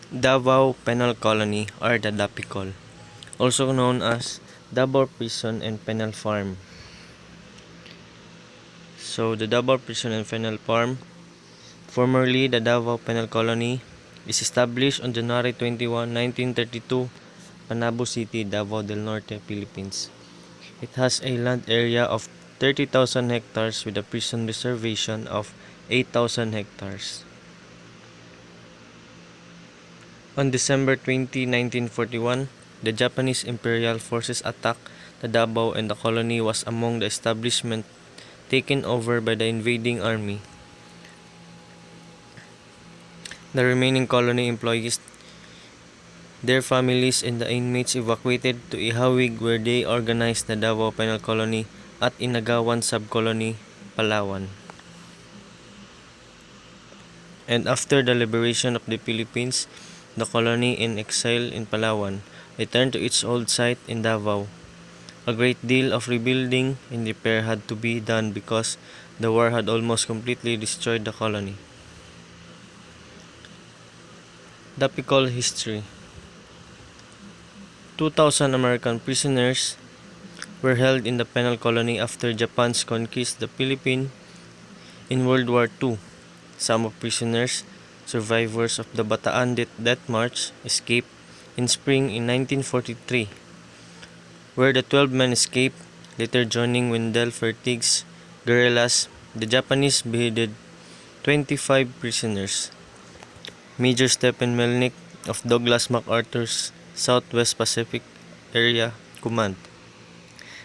Davao Penal Colony or the DAPECOL, also known as Davao Prison and Penal Farm. So the Davao Prison and Penal Farm, formerly the Davao Penal Colony, is established on January 21, 1932, Panabo City, Davao del Norte, Philippines. It has a land area of 30,000 hectares with a prison reservation of 8,000 hectares. On December 20, 1941, the Japanese Imperial Forces attacked the Davao and the colony was among the establishments taken over by the invading army. The remaining colony employees, their families, and the inmates evacuated to Ihawig where they organized the Davao Penal Colony at Inagawan Subcolony, Palawan. And after the liberation of the Philippines, the colony in exile in Palawan returned to its old site in Davao. A great deal of rebuilding and repair had to be done because the war had almost completely destroyed the colony. DAPECOL history. 2,000 American prisoners were held in the penal colony after Japan's conquest of the Philippines in World War II. Some of prisoners, survivors of the Bataan Death March, escaped in spring in 1943, where the 12 men escaped, later joining Wendell Fertig's guerrillas. The Japanese beheaded 25 prisoners. Major Stephen Melnick of Douglas MacArthur's Southwest Pacific Area Command.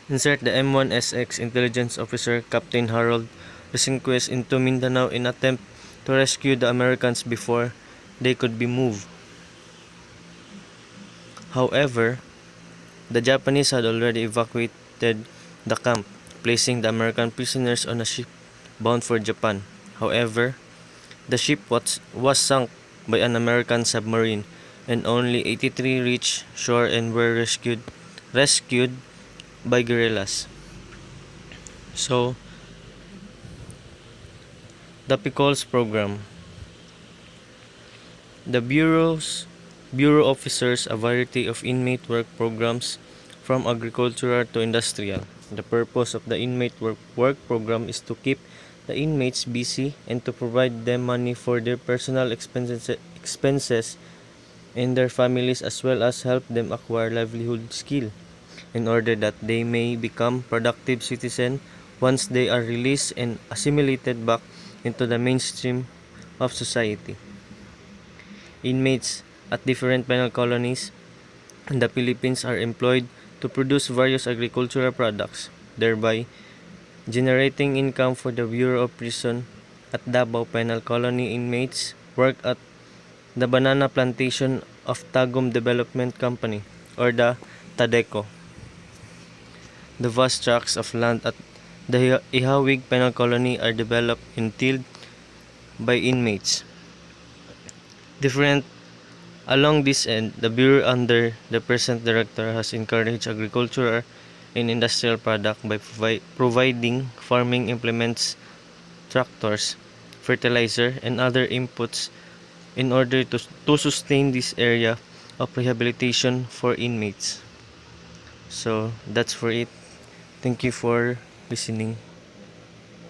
Insert the M1SX intelligence officer Captain Harold Resenquist into Mindanao in attempt to rescue the Americans before they could be moved. However, the Japanese had already evacuated the camp, placing the American prisoners on a ship bound for Japan. However, the ship was sunk by an American submarine, and only 83 reached shore and were rescued by guerrillas. So, the DAPECOL's program. The Bureau offers a variety of inmate work programs from agricultural to industrial. The purpose of the inmate work program is to keep the inmates busy and to provide them money for their personal expenses and their families, as well as help them acquire livelihood skill in order that they may become productive citizens once they are released and assimilated back into the mainstream of society. Inmates at different penal colonies in the Philippines are employed to produce various agricultural products, thereby generating income for the Bureau of Prison. At Davao Penal Colony, inmates work at the banana plantation of Tagum Development Company, or the TADECO. The vast tracts of land at the Ihawig Penal Colony are developed and tilled by inmates. Different along this end, the Bureau under the present director has encouraged agricultural and industrial product by providing farming implements, tractors, fertilizer, and other inputs in order to sustain this area of rehabilitation for inmates. So that's for it. Thank you for listening.